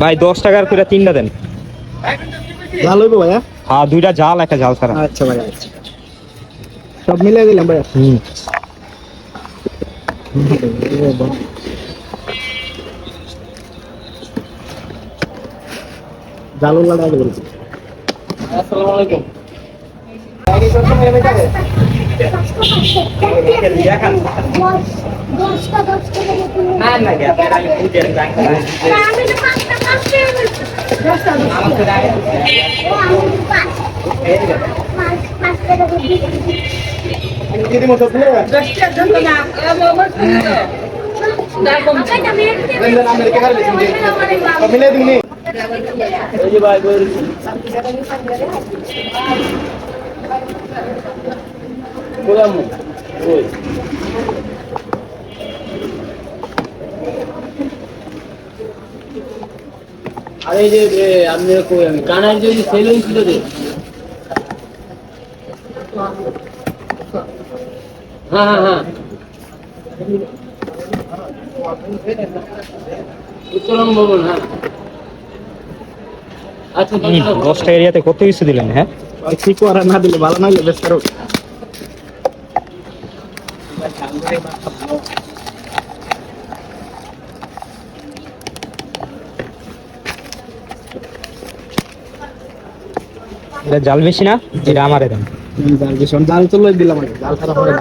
ভাই 10 টাকার করে তিনটা দেন। জাল হইবো ভাইয়া? হ্যাঁ, দুইটা জাল একটা জাল ছাড়া। আচ্ছা ভাইয়া, আচ্ছা সব মিলাই দিলাম ভাইয়া। হুম। জালুল্লাহ আগে বলছি। আসসালামু আলাইকুম। আরে যে আপনি কই আমি কানার যে সেলুন ছিল রে। হ্যাঁ হ্যাঁ হ্যাঁ, উত্তরণ ভবন। হ্যাঁ আচ্ছা, 10টা এরিয়াতে কত কিছু দিলেন? হ্যাঁ, কি করা, না দিলে ভালো না হলে বেশ করো। এটা জাল বেশি না, এটা আমারে দেন। জাল বেশি, জাল তো লই দিলাম আগে, জাল ছাড়া হবে না।